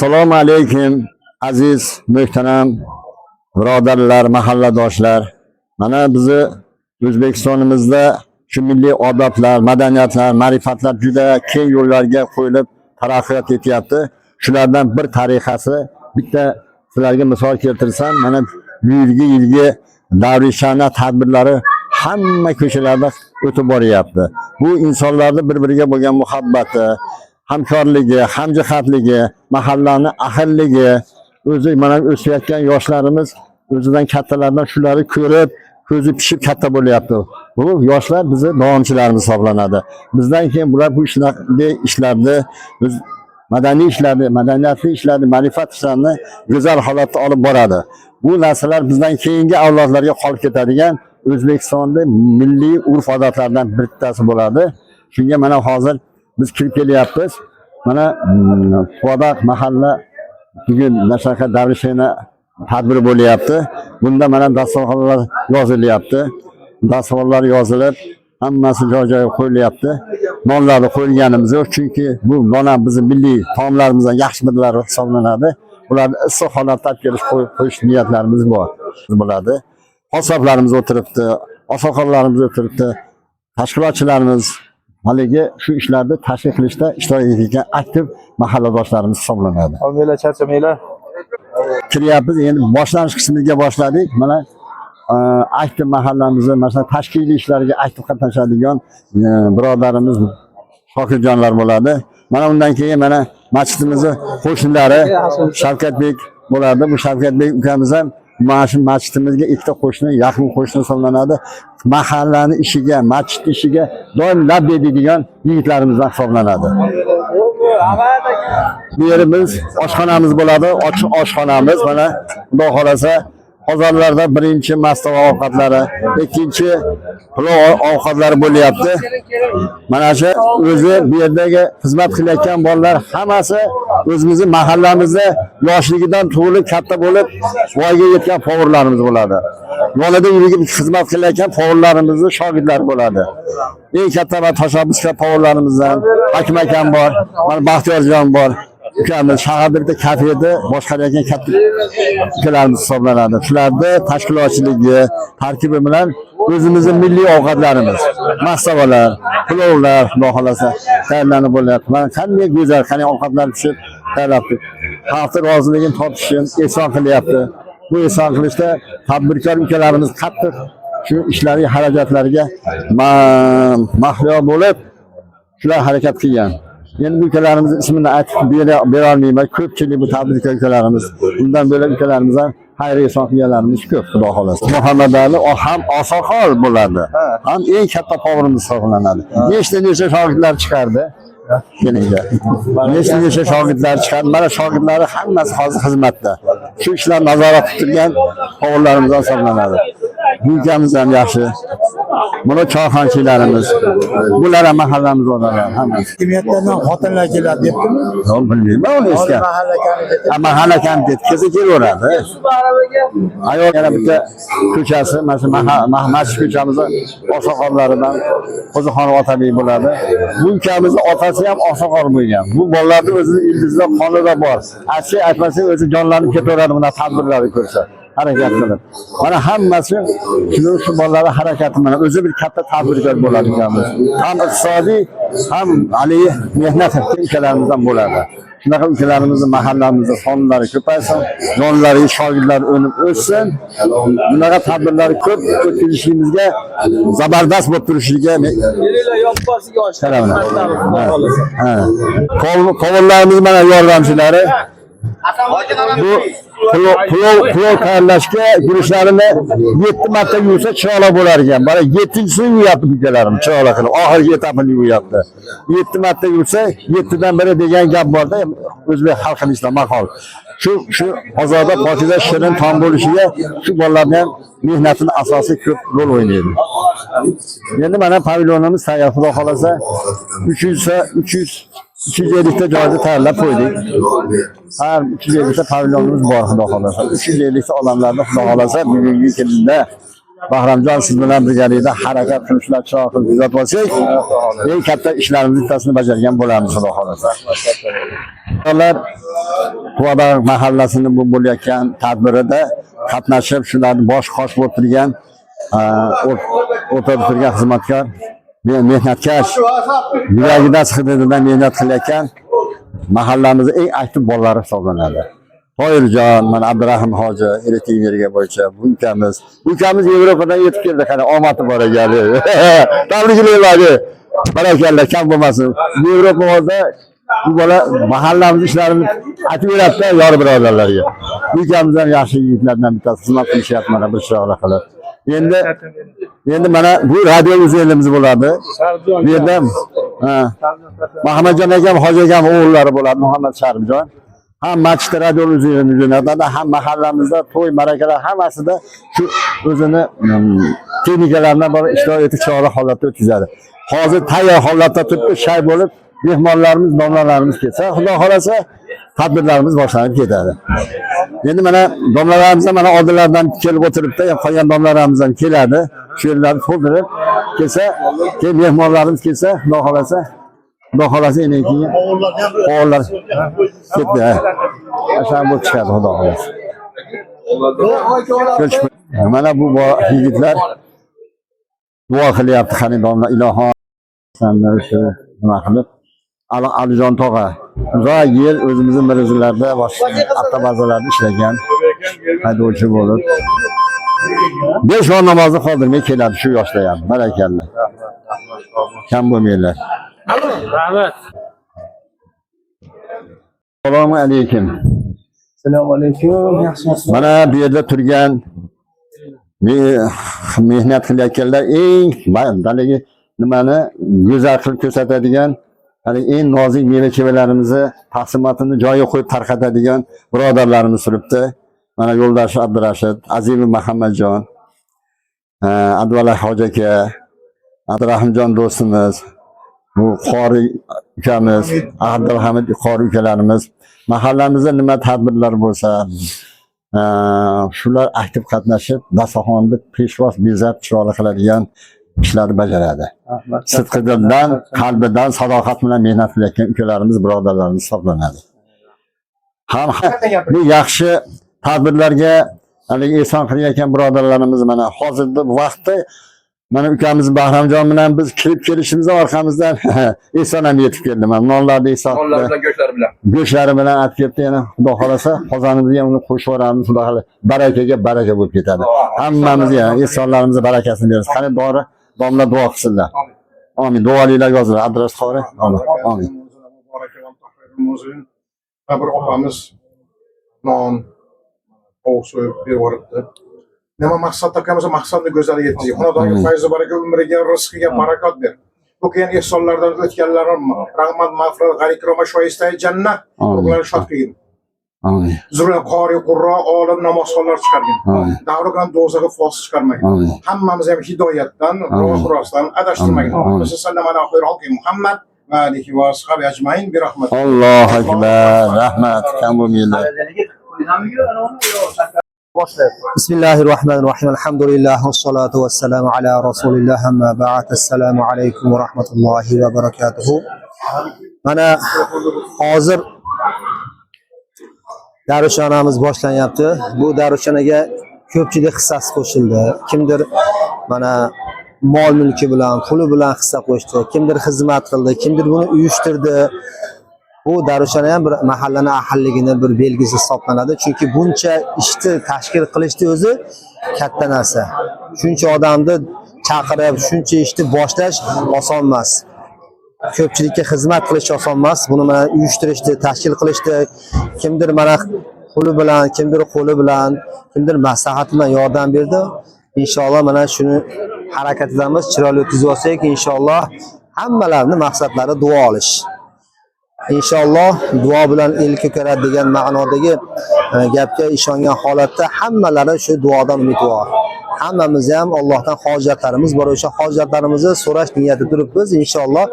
Assalomu alaykum aziz muhtaram birodarlar, mahalladoshlar. Mana bizni O'zbekistonimizda shu milliy odoblar, madaniyatlar, ma'rifatlar juda keng yo'llarga qo'yilib taraqqiyot etyapti. Shulardan bir tariqasi, bitta sizlarga misol keltirsam, mana bu yilgi davrishana tadbirlari hamma ko'chalarda o'tib boryapti. Bu insonlarning bir-biriga bo'lgan muhabbati, hamkorligi, hamjihatligi, mahallani ahilligi, o'zi mana o'sayotgan yoshlarimiz o'zidan kattalardan shularni ko'rib, ko'zi pishib katta bo'lyapti. Bu yoshlar bizni davomchilarimiz hisoblanadi. Bizdan keyin bular bu ishlarni, biz madaniy ishlarni, madaniyatli ishlarni, ma'rifat ishlarini go'zal holatda olib boradi. Bu narsalar bizdan keyingi avlodlarga qolib ketadigan O'zbekistonda milliy urf-odatlardan bittasi bo'ladi. Shunga mana hozir biz kirib kelyapmiz. Mana Podaq mahalla bugun nashaqa davrishana tadbiri bo'lyapti. Bunda mana dasturxonlar yozilyapti. Dasturxonlar yozilib, hammasi joy-joyiga qo'yilyapti. Nonlarni qo'yganimiz yo'q, chunki bu non bizning milliy taomlarimizdan yaxshi birlari hisoblanadi. Ularni issiq holatda kelib qo'yish niyatlarimiz bor bo'ladi. Qassoblarimiz o'tiribdi, oshxonalarimiz o'tiribdi. Tashkilotchilarimiz haligi shu ishlarni tashkil qilishda ishtirok etgan aktiv mahalladoshlarimiz hisoblanadi. Olmaylar, charchamaylar. Kiryapmiz, endi boshlanish qismiga boshladik. Mana aktiv mahallamizni, masalan, tashkiliy ishlarga aktiv qatnashadigan birodarimiz Shokirjonlar bo'ladi. Mana undan keyin mana masjidimizning qo'shnilari Shavkatbek bo'ladi. Bu Shavkatbek ukamiz ham mana shu masjidimizga ikkita qo'shni, yaqin qo'shni hisoblanadi. Mahallani ishiga, masjid ishiga doim lab deydigan yigitlarimizdan hisoblanadi. Bu yerimiz oshxonamiz bo'ladi, ochiq oshxonamiz. Mana xudo xolasa bozorlarda birinchi mastava ovqatlari, ikkinchi pulov ovqatlari bo'lyapti. Mana shu o'zi bu yerdagi xizmat qilayotgan bolalar hammasi o'zimizning mahallamizda yoshligidan tug'ilib katta bo'lib voyaga yetgan povurlarimiz bo'ladi. Yonida yurib xizmat qilayotgan povurlarimizning shogirdlari bo'ladi. Eng katta va tashabbuskor povurlarimizdan Hakim akam bor, mana Baxtiyorjon bor. Ukamiz shaharda bitta kafeda boshqarayotgan katta ukalarimiz hisoblanadi. Shularni tashkilotchiligi, tarkibi bilan o'zimizning milliy ovqatlarimiz, mastavalar, pulovlar, xudo xolasa tayyorlanib bo'lyapti. Mana qanday go'zal, qanday ovqatlar pishib tayyorlabdi. Xalqning roziligini topish uchun ehson qilyapti. Bu ehson qilishda tadbirkor ukalarimiz qattiq shu ishlariga, harakatlariga mahliyo bo'lib, shular harakat qilgan. Endi bu ukalarimiz ismini aytib bera olmayman. Ko'pchilik bu tadbirkor ukalarimiz, undan bo'lak ukalarimiz ham xayriya ehson qilganlarimiz ko'p, xudo xolasa. Muhammad Ali ham osoqol bo'ladi. Ham eng katta povurimiz hisoblanadi. Nechta shogirdlar chiqardi. Nechta shogirdlar chiqardi. Mana shogirdlari hammasi hozir xizmatda. Shu ishlarni nazorat qilib turgan povurlarimiz hisoblanadi. Bu ukamiz ham yaxshi. Buni choyxonchilarimiz, bular ham mahallamiz odamlar hammasi. Hokimiyatlardan xotinlar keladi debdimi? Yo'q, bilmayman uni eski. Mahalla komiteti kezi kelaveradi. Ayol yana bitta ko'chasi, mana masjid ko'chamizni oqsoqollaridan Qo'zixonov Otabek bo'ladi. Bu ukamizni otasi ham oqsoqol bo'lgan. Bu bolalarning o'zining ildizida qonida bor. Aytmasang o'zi jonlanib ketaveradi buni tadbirlarni ko'rsa. Harakat qilib. Mana hammasi shu bolalar harakati bilan o'zi bir katta tadbirkor bo'ladi ukamiz. Ham iqtisodiy, ham aliy mehnat ukalarimiz bo'ladi. Shunaqa ukalarimizni mahallamizda sonlari ko'paysin, jonlari, shogirdlar o'nib o'ssin. Bunaqa tadbirlar ko'p o'tkazishimizga zabardast bo'lib turishligiga qovunlarimiz mana yordamchilari. Bu plov tayyorlashga gulishlarini 7 marta yuvsa chiroyli bo'lar ekan. Mana 7-chisini yuvyapti ukalarim, chiroyli qilib. Oxirgi etapini yuvyapti. 7 marta yuvsa 7dan biri degan gap bor-da, o'zbek xalqining ishlab maqol. Shu ozoda pokiza shirin taom bo'lishiga shu bolalarning ham mehnatining asosiy ko'p rol o'ynaydi. Endi mana pavilyonimiz tayyor, xudo xolasa 350 ta joyda tayyorlab qo'ydik. Har 350 ta pavilyonimiz bor, xudo xolasa. 350 ta odamlarni xudo xolasa bugungi kunda Bahramjon siz bilan birgalikda harakat qilishlar chiroqni kuzatib olsak, eng katta ishlarimizni bittasini bajargan bo'lamiz, xudo xolasa. Ular Quvador mahallasini bu bo'layotgan tadbirida qatnashib, shularni bosh qosh bo'lib turgan o'tirib turgan xizmatkor, mehnatkash, yuragidan chiqadigan mehnat qilayotgan mahallamizning eng aktiv bolalari hisoblanadi. Toyirjon, mana Abdurahim hoji elektrik energiya bo'yicha bu ukamiz Yevropadan yetib keldi, qani omadi bor ekan. Tabriklayman. Barakalloh, kam bo'lmasin. Yevropada bu bola mahallamiz ishlarini aytib beradi yor birodarlarga. Ukamizdan yaxshi yigitlardan bittasi xizmat qilishyapti mana bir chiroqli qilib. Endi mana bu radio o'zimiz bo'ladi. Bu yerda Muhammadjon akam, hoji akam o'g'illari bo'ladi, Muhammad Sharifjon. Ham masjid radio o'zini, ham mahallamizda to'y, ma'rakalar hammasida shu o'zini texnikalarni bor ishtirok etib chiroyli holatda o'tkazadi. Hozir tayyor holatda turibdi, shay bo'lib, mehmonlarimiz, domlalarimiz kelsa, xudo xolasa tadbirlarimiz boshlanib ketadi. Endi mana domlalarimiz mana oldinlardan kelib o'tiribdi, qolgan domlalarimiz ham keladi. Shu yerlarni to'ldirib kelsa, keyin mehmonlarimiz kelsa, xudo xolasa endi keyin o'g'illar ketdi. Asham bo'lib chiqadi, xudo xolasa. Mana bu yigitlar duo qilyapti, qani domla ilohim sanlar shu nima qilib Alijon tog'a uzoq yil o'zimizning mirzlarda boshqa avtobazalarda ishlagan haydovchi bo'lib 5 vaqt namozni qoldirmay keladi shu yoshda ham. Barakalloh. Kam bo'lmanglar. Rahmat. Assalomu alaykum. Assalomu alaykum. Yaxshimisiz? Mana bu yerda turgan mehnat qilayotganlar eng daligi nimani go'zal qilib ko'rsatadigan, eng nozik meva-chevalarimizni taqsimotini joyiga qo'yib tarqatadigan birodarlarimiz turibdi. Mana yo'ldosh Abdurashid, Azimov Muhammadjon, Advala hoji aka, Abdurahimjon do'stimiz, bu qori ukamiz, Abdulhamid qori ukalarimiz, mahallamizda nima tadbirlar bo'lsa, shular aktiv qatnashib, dasturxonni peshvoz bezab chiroyli qiladigan ishlarni bajaradi. Sidqidildan, qalbidan, sadoqat bilan mehnat qilayotgan ukalarimiz, birodarlarimiz hisoblanadi. Ham bu yaxshi tadbirlarga haligi ehson qilayotgan birodarlarimiz mana hozirda bu vaqtda mana ukamiz Bahramjon bilan biz kirib kelishimizdan orqamizdan ehson ham yetib keldi. Mana nonlarni ehson go'shtlari bilan olib keldi. Yana xudo xolasa qozonimizga ham uni qo'shib yuboramiz. Xudo xolasa barakaga baraka bo'lib ketadi. Hammamizga ehsonlarimizga barakasini bersin. Qani domla duo qilsinlar. Amin. Duoliklar yozinglar. Adres qori. Amin. Bir opamiz non ovuq so'yib berib yuboribdi. Nima maqsad taqamiz, maqsadni go'zal yetkazib, xonadonga fayz baraka, umriga, rizqiga barakot ber. Bu keyin ehsonlardan o'tganlarim rahmat, mag'firat, g'ayri-kiroma shoyistay jannat ularni shod qilgin. Amin. Zurri qori, qurro, olim, namozxonlar chiqargin. Davri bilan do'zaxga fos chiqarmagin. Hammamiz ham hidoyatdan, ro'z-rostdan adashtirmagin. Sallallohu alayhi Muhammad va alihi va ashabi ajmain bi rahmat. Allohu akbar. Rahmat. Kam bo'lmanglar. Bismillahirrahmanirrahim. Alhamdulillah vassalatu vassalamu ala rasulillah amma ba'd. Assalomu alaykum va rahmatullohi va barakatuh. Mana hozir darushxonamiz boshlanyapti. Bu darushxonaga ko'pchilik hissasi qo'shildi. Kimdir mana mol mulki bilan, puli bilan hissa qo'shdi, kimdir xizmat qildi, kimdir buni uyushtirdi. Bu darushxona ham bir mahallani ahilligini bir belgisi hisoblanadi. Chunki buncha ishni tashkil qilishni o'zi katta narsa. Shuncha odamni chaqirib, shuncha ishni boshlash oson emas. Ko'pchilikka xizmat qilish oson emas. Buni mana uyushtirishni, tashkil qilishni kimdir mana puli bilan, kimdir qo'li bilan, kimdir maslahat bilan yordam berdi. Inshaalloh mana shuni harakatlarimiz chiroyli o'tkazib olsak, inshaalloh hammalarning maqsadlari duo olish. İnşallah duo bilan el ko'karadi degan ma'nodagi gapga ishongan holatda hammalari shu duodan umidvor. Hammamiz ham Allohdan hojatlarimiz bor, o'sha hojatlarimizni so'rash niyatida turibmiz. Inshaalloh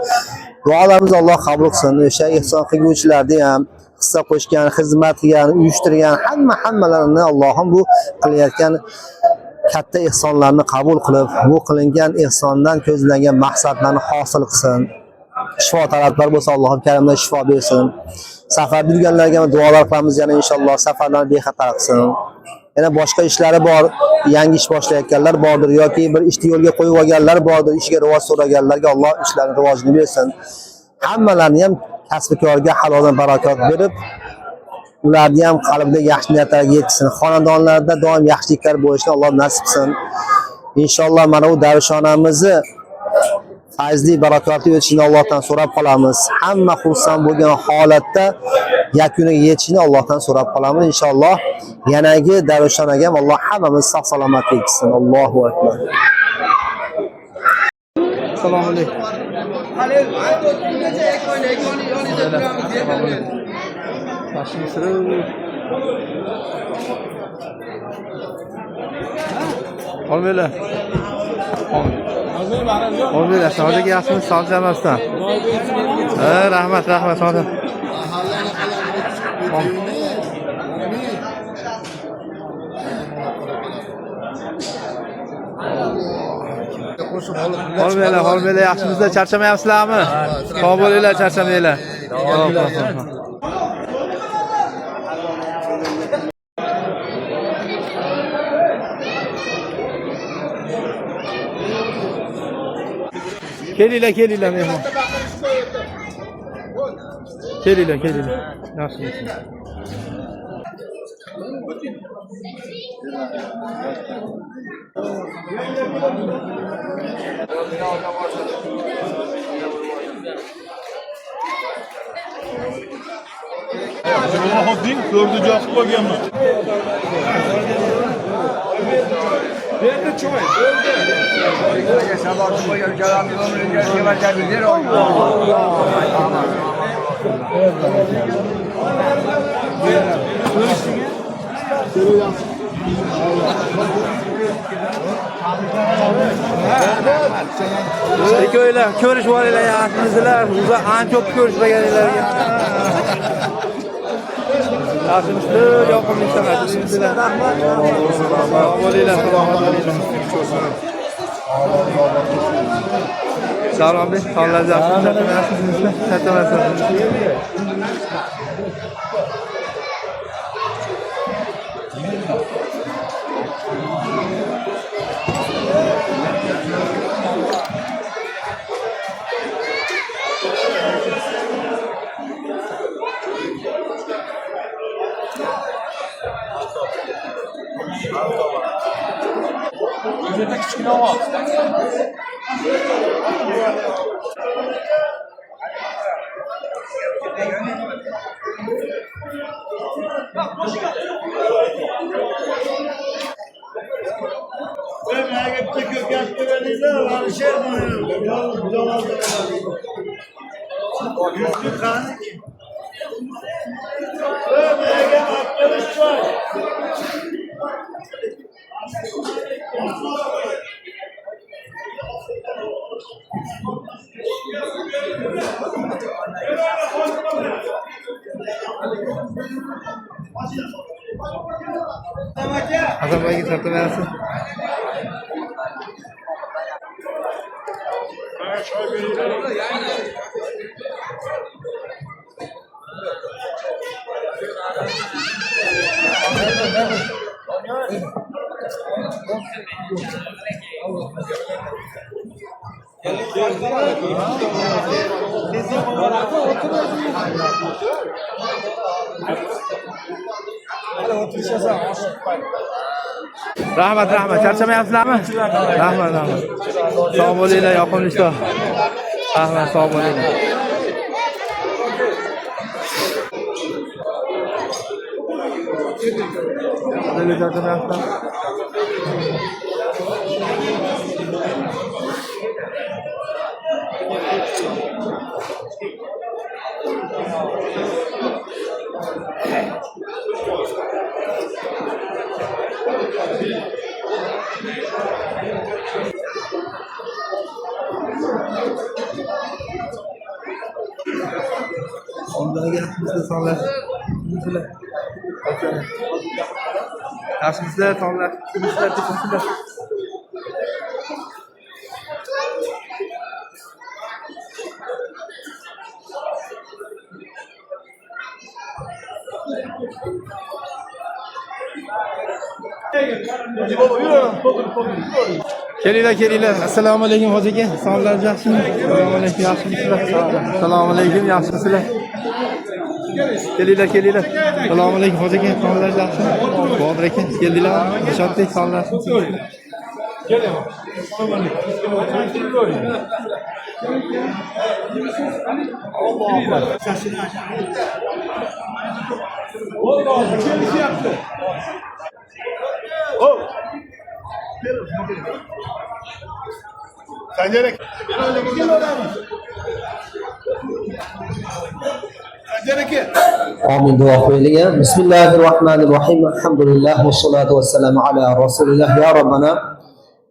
duolarimizni Alloh qabul qilsin. O'sha ehson qiluvchilarni ham, hissa qo'shgan, xizmat qilgan, uyushtirgan hammalarini Allohim bu qilayotgan katta ehsonlarni qabul qilib, bu qilingan ehsondan ko'zlangan maqsadlarni hosil qilsin. Shifo talablar bo'lsa Allohim karimdan shifo bersin. Safarda yurganlarga duolar qilamiz, yana inshaalloh safarlarni bexatar qilsin. Yana boshqa ishlari bor, yangi ish boshlayotganlar bordir yoki bir ishni yo'lga qo'yib olganlar bordir, ishiga rivoj so'raganlarga Alloh ishlarini rivojini bersin. Hammalarni ham kasb-korga haloldan barakot berib, ularni ham qalbida yaxshi niyatlarga yetsin. Xonadonlarda doim yaxshiliklar bo'lishini Alloh nasib qilsin. Inshaalloh mana bu darushonamizni fayzli barakotli o'tishini Allohdan so'rab qolamiz. Hamma xursand bo'lgan holatda yakuniga yetishini Allohdan so'rab qolamiz inshaalloh. Yanagi darushonaga ham Alloh hammamiz sog' salomatlik qilsin. Allohu akbar. Assalomu alaykum. Olmaylar. Olmaylar. Sodiq yaxshimi? Sog' jamasdan. Rahmat, Sodiq. Olmaylar, yaxshimizda charchamayapsizlarmi? Sog' bo'linglar, charchamanglar. Kelinglar mehmon. Kelinglar. Yaxshimisiz? Xo'ding, ko'rdi joq qo'yganman. Berdi choy. Sabah qo'ygan kalamni o'rniga kevachaga ber. Ikkoylar ko'rishib olinglar, yaxshimisizlar? Uzoq ancha ko'p ko'rishmaganlarga. Yaxshimisizlar? Yoqimli ishlar. Rahmat. Sog' bo'linglar, Salom bek, sog'larni yaxshimisizlar? Hasan Bey'e satılmayasın. Rahmat, charchamayapsizlarmi? Rahmat. Sog' bo'linglar, yoqimli ishlar. Rahmat, sog' bo'linglar. Ondan gelmişler sonlar. Yaşmışlar sonlar. Kümüşler tıkmışlar. Kelinglar. Assalomu alaykum hoji aka. Salomlar yaxshimi? Assalomu alaykum, yaxshimisizlar? Assalomu alaykum, yaxshimisizlar? Kelinglar. Assalomu alaykum hoji aka. Salomlar yaxshimi? Bodir aka, keldilar. Nishotdek salomlar. Amin duo qilaylik. Bismillahirrohmanirrohim. Alhamdulillah vassalatu vassalamu ala rasulillah. Ya Robbana,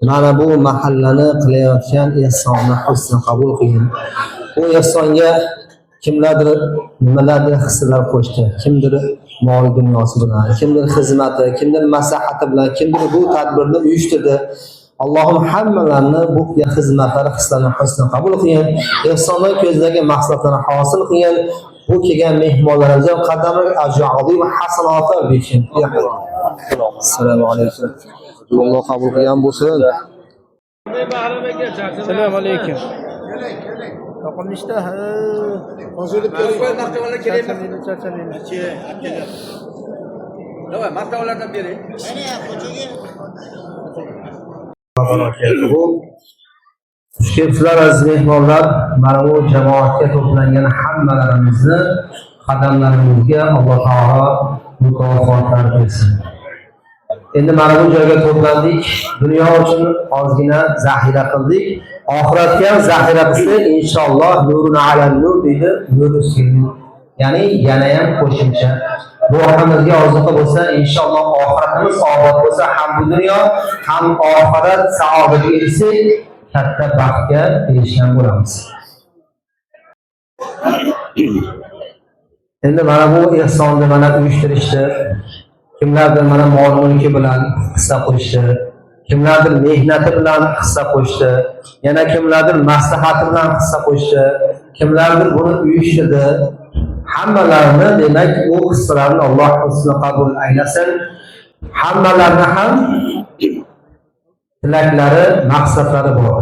mana bu mahallani qilayotgan ehsonni husn qabul qilgin. Bu ehsonga kimlardir nimalardir hissalar qo'shdi. Kimdir mol dunyosi bilan, kimdir xizmati, kimdir maslahati bilan, kimdir bu tadbirni uyushtirdi. Allohim hammalarni bu xizmatlari hislarini husn qabul qilgin. Ehsonlar ko'zidagi maqsadlarni hosil qilgin. Bu kelgan mehmonlarimizga qadamiga ajri va hasanotlar bersin. Assalomu alaykum. Alloh qabul qilgan bo'lsin. Assalomu alaykum. Yoqimlishda. Hozirda ko'rib martabalar kerakmi? Davay, martabalardan beri. Sheflar aziz mehmonlar, mana bu jamoatga to'plangan hammalarimizni qadamlarimizga Alloh taolo mukofotlar bersin. Endi mana bu joyga to'plandik, dunyo uchun ozgina zaxira qildik, oxiratga ham zaxira qilsak inshaalloh nurun alal nur deydi, nur ustiga. Ya'ni yana ham qo'shimcha. Ruhimizga ozuqa bo'lsa, inshaalloh oxiratimiz obod bo'lsa, ham bu dunyo, ham oxirat saodatiga erishsak, katta baxtga erishgan bo'lamiz. Endi mana bu ehsonni mana uyushtirishdi. Kimlardir mana mol mulki bilan hissa qo'shdi. Kimlardir mehnati bilan hissa qo'shdi. Yana kimlardir maslahati bilan hissa qo'shdi. Kimlardir buni uyushtirdi. Hammalarni demak bu hissalarni Alloh husni qabul aylasin. Hammalarni ham tilaklari, maqsadlari bor.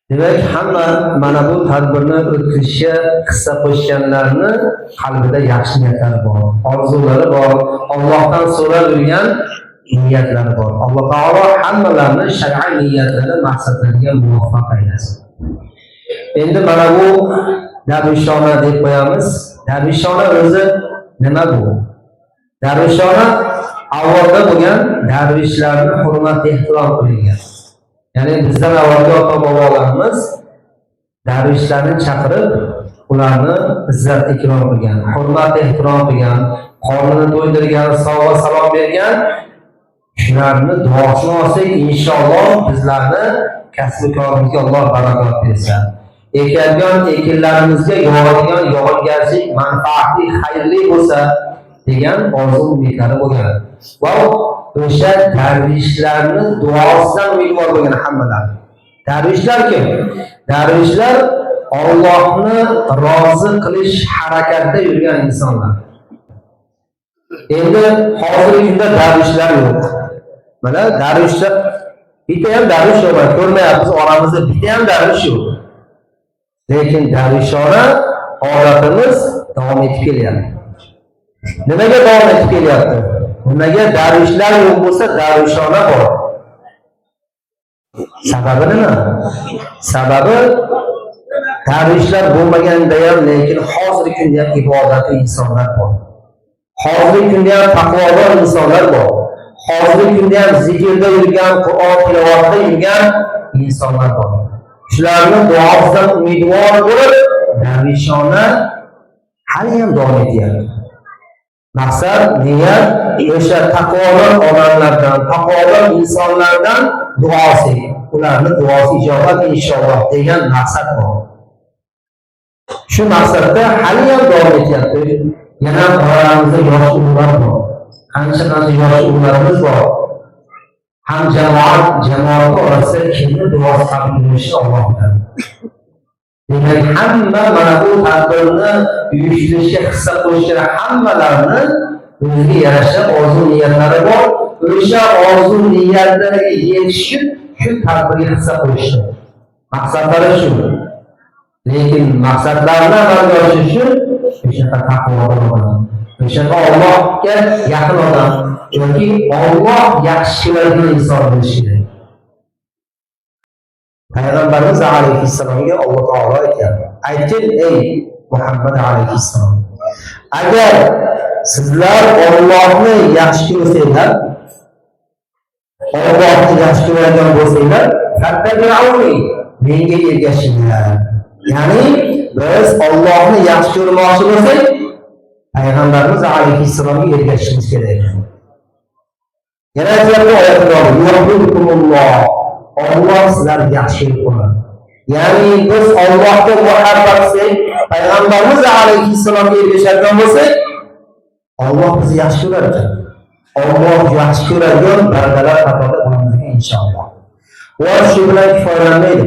Demak, hamma mana bu tadbirni o'tkazishga hissa qo'shganlarni qalbida yaxshi niyatlari bor, orzulari bor, Allohdan so'rab yurgan niyatlari bor. Alloh taolo hammalarni shar'iy niyatlari, maqsadlariga muvaffaq aylasin. Endi mana bu darvishona deb qo'yamiz. Darvishona o'zi nima bu? Darvishona avvalda bo'lgan darvishlarni hurmat ehtirom qilingan. Ya'ni bizdan avvalgi ota-bobolarimiz darvishlarni chaqirib, ularni izzat ikrom qilgan, hurmat ehtirom qilgan, qornini to'ydirgan, sovg'a salom bergan. Shularni duosini olsak, inshaalloh bizlarni kasb-korimizga Alloh barakot bersin. Ekilgan ekinlarimizga yog'adigan yog'ingarchilik manfaatli, xayrli bo'lsa degan orzu-umidlari bo'lgan. Va o'sha darvishlarni duosidan umidvor bo'lgan hammalar. Darvishlar kim? Darvishlar Allohni rozi qilish harakatida yurgan insonlar. Endi hozirgi kunda darvishlar yo'q. Mana darvishlar bitta ham darvish yo'q. Ko'rmayapmiz, oramizda bitta ham darvish yo'q. Lekin darvishona odatimiz davom etib kelyapti. Nimaga davom etib kelyapti? Nimaga darvishlar yo'q bo'lsa, darvishona bor? Sababi nima? Sababi darvishlar bo'lmaganda ham, lekin hozirgi kunda ham ibodatli insonlar bor. Hozirgi kunda ham taqvodor insonlar bor. Hozirgi kunda ham zikrda yurgan, Qur'on tilovatida yurgan insonlar bor. Shularni duosidan umidvor bo'lib, darvishona hali ham davom etyapti. Maqsad, niyat o'sha taqvodor odamlardan, taqvodor insonlardan duosi, ularni duosi ijobat inshaalloh degan maqsad bor. Shu maqsadda hali ham davom etyapti. Yana oramizda yosh ulug'lar bor. Qancha yosh ulug'larimiz bor. Ham jamoat orasida kimni duosi qabul qilinishi Alloh biladi. Demak, hamma mana bu tadbirni uyushtirishga hissa qo'shgan hammalarni o'ziga yarasha orzu niyatlari bor. O'sha orzu niyatlariga yetish uchun shu tadbirga hissa qo'shdi. Maqsadlari shu. Lekin maqsadlarni amalga oshirish uchun o'sha taqvodan bo'ladi. O'sha Allohga yaqin odam yoki Alloh yaxshi ko'radigan inson bo'lish kerak. Payg'ambarimiz alayhissalomga Alloh taolo aytgan. Aytgan ey Muhammad alayhissalom. Agar sizlar Allohni yaxshi ko'rsanglar, Allohni yaxshi ko'radigan bo'lsanglar, fattabi'uni, menga ergashinglar. Ya'ni biz Allohni yaxshi ko'rmoqchi bo'lsak, Payg'ambarimiz alayhissalomga ergashishimiz kerak. Yana aytayapti oyatda Alloh sizlarni yaxshi ko'radi. Ya'ni biz Allohga muhabbat qilsak, Payg'ambarimiz alayhissalomga ergashadigan bo'lsak, Alloh bizni yaxshi ko'rar ekan. Alloh yaxshi ko'radigan bandalar qatorida bo'lamiz inshaalloh. Va shu bilan kifoyalanmaydi.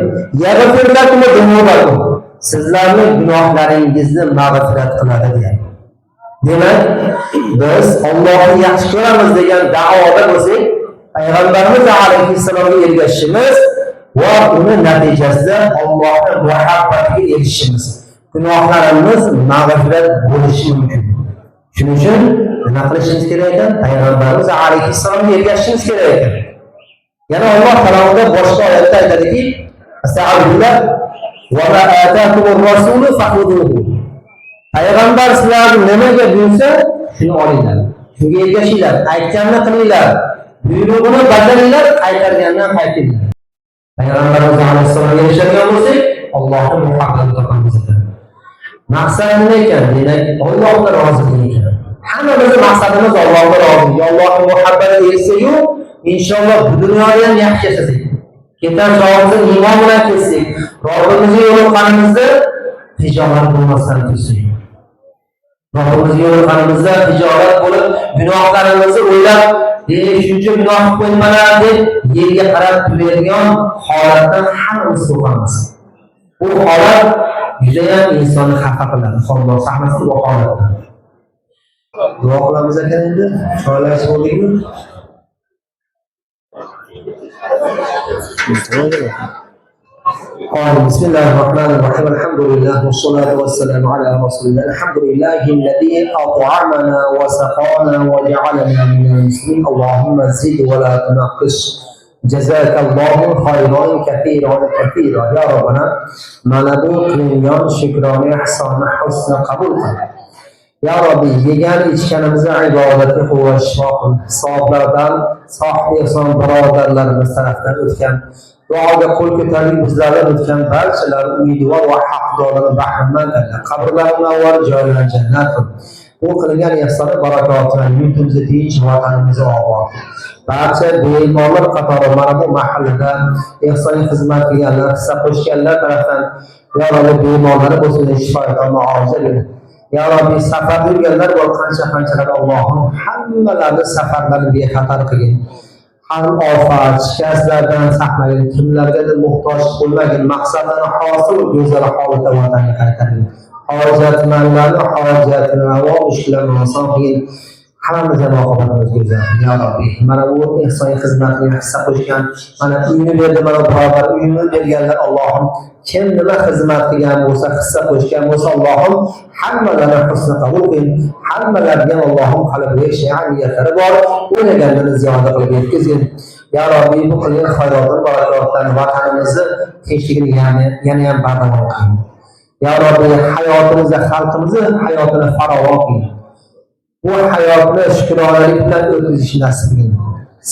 Sizlarning gunohlaringizni mag'firat qiladi deydi. Demak, biz Allohni yaxshi ko'ramiz degan da'voda bo'lsak, Payg'ambarimiz alayhissalomga ergashishimiz va uni natijasida Allohning muhabbatiga erishishimiz, gunohlarimiz mag'firat bo'lishi mumkin. Shuning uchun nima qilishimiz kerak ekan? Payg'ambarimiz alayhissalomga ergashishimiz kerak ekan. Yana Alloh taoloda boshqa oyatda aytadiki, "Astag'firullah va ma ataakumur rasulu fakhudhuhu." Payg'ambar sizlarni nimaga buyursa, shuni olinglar. Shunga ergashinglar, aytganini qilinglar. Buyrug'ini bajaringlar, qaytargandan qaytinglar. Payg'ambarimiz alayhissalomga erishadigan bo'lsak, Allohning muhabbatini topamiz ekan. Maqsad nima ekan? Demak, Allohning roziligi ekan. Hammamizning maqsadimiz Allohning roziligi, Allohning muhabbatiga erishsak-yu, inshaalloh bu dunyoda ham yaxshi yashasak. Ketar chog'imizda iymon bilan ketsak, Robbimizga yo'liqqanimizda tijorat bo'lmasdan tursak. Robbimizga yo'liqqanimizda tijorat bo'lib, gunohlarimizni o'ylab, shuncha gunoh qo'ymalar deb yerga qarab turadigan holatdan hammamiz qo'rqamiz. Bu holat juda ham insonni xafa qiladi. Alloh saqlasin bu holatdan. Duo qilamiz ekan endi. Choylash bo'ldikmi? بسم الله الرحمن الرحيم الحمد لله والصلاة والسلام على رسول الله الحمد لله الذي أطعمنا وسقانا وجعلنا من المسلمين اللهم زد ولا تنقص جزاك الله خيرا كثيرا كثيرا يا ربنا ما نبوك من يوم شكراني إحسان حسن قبولك Ya Rabbi, yegan ichganimizni ibodatga qo'llash shifo hisoblardan sohib ehson birodarlarimiz tarafdan o'tgan duoga qo'l ko'tarib bizlardan o'tgan barchalar umidvor va haqdorlarni bahramand ayla. Qabrlarini avval joylarini jannat qil. Bu qilgan ehsoni barakotini yurtimizni tinch, vatanimizni obod. Barcha bemorlar qatori mana bu mahallada ehsoniy xizmat qilganlar, hissa qo'shganlar tarafdan ya Rabbi bemorlari bo'lsin, shifoyatni ojiz Ya Rabbi safar yurganlar bor qancha-qanchalar Allohim hammalarni safarlarini bexatar qilgin. Har ofat, shikastlardan saqlagin, kimlargadir muhtoj bo'lmagin, maqsadlarini hosil go'zal holatda vatanga qaytaring. Hojatmanlarni hojatini va mushkullarini oson qilgin. Hammamizga oqibatimiz go'zal. Ya Rabbi, mana bu ehsoniy xizmatga hissa qo'shgan, mana uyini berdi, mana birodar uyini berganlar Allohim kim nima xizmat qilgan bo'lsa, hissa qo'shgan bo'lsa Allohim hammalarni husni qabul qil. Hammalarga Allohim qalbiga shay'aniyatlari bor, o'ylaganlarini ziyoda qilib yetkazgin. Ya Rabbi, bu qilgan xayrotdan, barakotdan vatanimizni tinchligini yana ham bardavom qil. Ya Rabbi, hayotimizni, xalqimizni hayotini farovon qil. Bu hayotni shukronalik bilan o'tkazishni nasib qil.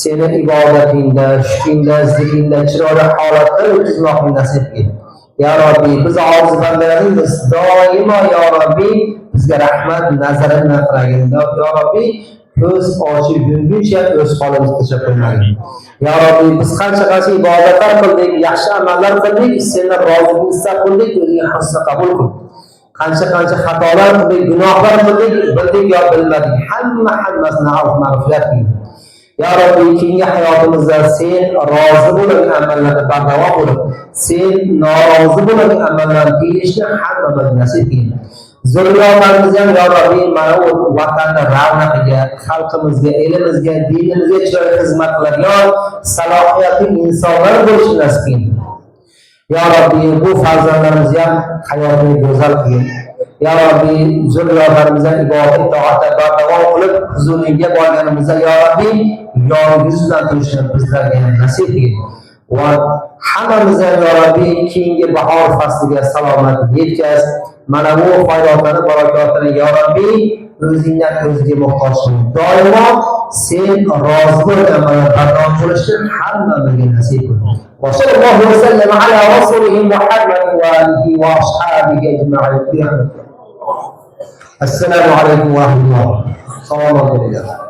Seni ibodatingda, shukringda, zikringda chiroyli holatda o'tkazmoqni nasib qil. Ya Rabbi, biz ojiz bandalarimiz doimo ya Rabbi bizga rahmat nazarini qilgin. Ya Rabbi, ko'z ochib yumguncha o'z holimizni tashlab qo'ymagin. Ya Rabbi, biz qancha ibodatlar qildik, yaxshi amallar qildik, sendan roziligingni istab qildik, o'zingga husni qabul qil. Qancha xatolar qildik, gunohlar qildik, bildik yo bilmadik. Hammasini afv mag'firat qil. Ya Rabbi keyingi hayotimizda sen rozi bo'lgan amallarga bardavom bo'lib, sen norozi bo'lgan amallarni qilishni hammamizga nasib qil. Zurriyotlarimiz ham ya Rabbi mana bu vatanning ravnaqiga, xalqimizga, elimizga, dinimizga chiroyli xizmat qiladigan salohiyatli insonlar bo'lishni nasib qil. Ya Rabbi bu farzandlarimizni ham hayotini go'zal qil. Ya Rabbi zurriyotlarimizdan ibodat toatda bardavom qilib huzuringga borganimizda ya Rabbi yongiz bilan turishni bizlarga nasib qil. Va hammamizga ya Rabbi keyingi bahor fasliga salomatlik yetkaz. Mana bu xayratlarni barakotini ya Rabbi o'zingdan o'zga muhtoj qil. Doimo sen rozi bo'lgan mana bardavom qilishni hammamizga nasib qil. وصلى الله وسلم على رسوله محمد وآله وأصحابه أجمعين. السلام عليكم ورحمة الله.